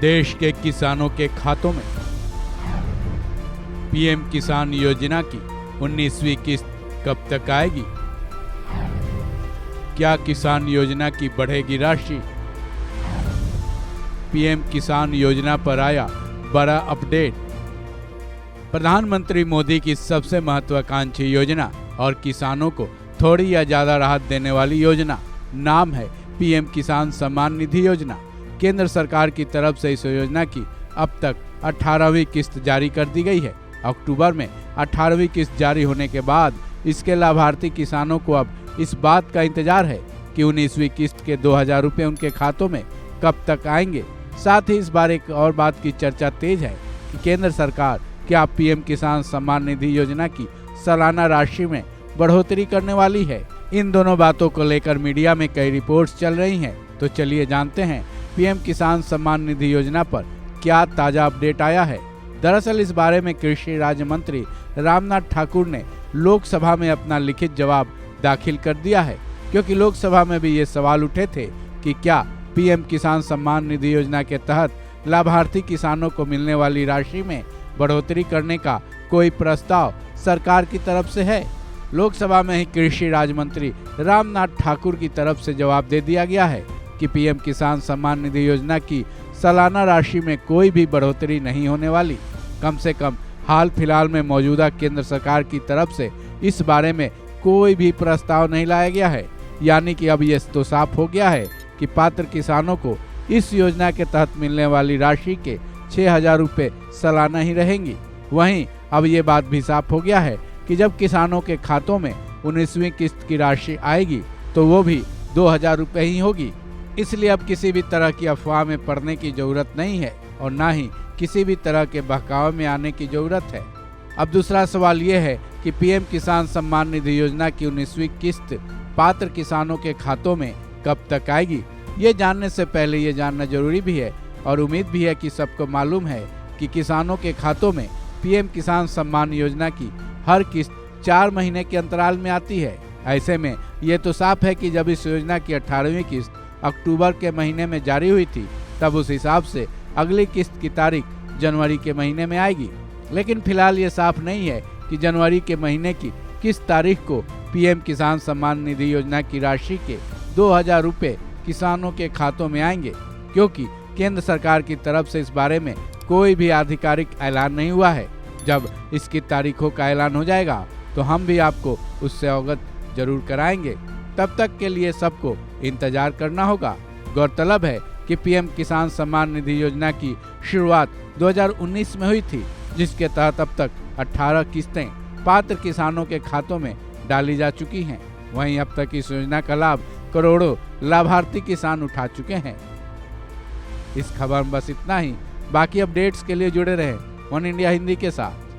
देश के किसानों के खातों में पीएम किसान योजना की 19वीं किस्त कब तक आएगी? क्या किसान योजना की बढ़ेगी राशि? पीएम किसान योजना पर आया बड़ा अपडेट। प्रधानमंत्री मोदी की सबसे महत्वाकांक्षी योजना और किसानों को थोड़ी या ज्यादा राहत देने वाली योजना नाम है पीएम किसान सम्मान निधि योजना। केंद्र सरकार की तरफ से इस योजना की अब तक 18वीं किस्त जारी कर दी गई है। अक्टूबर में 18वीं किस्त जारी होने के बाद इसके लाभार्थी किसानों को अब इस बात का इंतजार है कि 19वीं किस्त के 2000 रुपये उनके खातों में कब तक आएंगे। साथ ही इस बार एक और बात की चर्चा तेज है कि केंद्र सरकार क्या पीएम किसान सम्मान निधि योजना की सालाना राशि में बढ़ोतरी करने वाली है। इन दोनों बातों को लेकर मीडिया में कई रिपोर्ट्स चल रही हैं। तो चलिए जानते हैं पीएम किसान सम्मान निधि योजना पर क्या ताजा अपडेट आया है। दरअसल इस बारे में कृषि राज्य मंत्री रामनाथ ठाकुर ने लोकसभा में अपना लिखित जवाब दाखिल कर दिया है, क्योंकि लोकसभा में भी ये सवाल उठे थे कि क्या पीएम किसान सम्मान निधि योजना के तहत लाभार्थी किसानों को मिलने वाली राशि में बढ़ोतरी करने का कोई प्रस्ताव सरकार की तरफ से है। लोकसभा में ही कृषि राज्य मंत्री रामनाथ ठाकुर की तरफ से जवाब दे दिया गया है कि पीएम किसान सम्मान निधि योजना की सालाना राशि में कोई भी बढ़ोतरी नहीं होने वाली। कम से कम हाल फिलहाल में मौजूदा केंद्र सरकार की तरफ से इस बारे में कोई भी प्रस्ताव नहीं लाया गया है। यानी कि अब ये तो साफ हो गया है कि पात्र किसानों को इस योजना के तहत मिलने वाली राशि के 6000 रुपये सालाना ही रहेंगी। वहीं अब ये बात भी साफ हो गया है कि जब किसानों के खातों में 19वीं किस्त की राशि आएगी तो वो भी 2000 रुपये ही होगी। इसलिए अब किसी भी तरह की अफवाह में पड़ने की जरूरत नहीं है और ना ही किसी भी तरह के बहकावे में आने की जरूरत है। अब दूसरा सवाल ये है कि पीएम किसान सम्मान निधि योजना की 19वीं किस्त पात्र किसानों के खातों में कब तक आएगी। ये जानने से पहले ये जानना जरूरी भी है और उम्मीद भी है कि सबको मालूम है कि किसानों के खातों में पीएम किसान सम्मान योजना की हर किस्त 4 महीने के अंतराल में आती है। ऐसे में ये तो साफ है कि जब इस योजना की 18वीं किस्त अक्टूबर के महीने में जारी हुई थी तब उस हिसाब से अगली किस्त की तारीख जनवरी के महीने में आएगी। लेकिन फिलहाल ये साफ नहीं है कि जनवरी के महीने की किस तारीख को पीएम किसान सम्मान निधि योजना की राशि के 2000 रुपये किसानों के खातों में आएंगे, क्योंकि केंद्र सरकार की तरफ से इस बारे में कोई भी आधिकारिक ऐलान नहीं हुआ है। जब इसकी तारीखों का ऐलान हो जाएगा तो हम भी आपको उससे अवगत जरूर कराएंगे। तब तक के लिए सबको इंतजार करना होगा। गौरतलब है कि पीएम किसान सम्मान निधि योजना की शुरुआत 2019 में हुई थी, जिसके तहत अब तक 18 किस्तें पात्र किसानों के खातों में डाली जा चुकी हैं। वहीं अब तक इस योजना का लाभ करोड़ों लाभार्थी किसान उठा चुके हैं। इस खबर में बस इतना ही। बाकी अपडेट्स के लिए जुड़े रहें वन इंडिया हिंदी के साथ।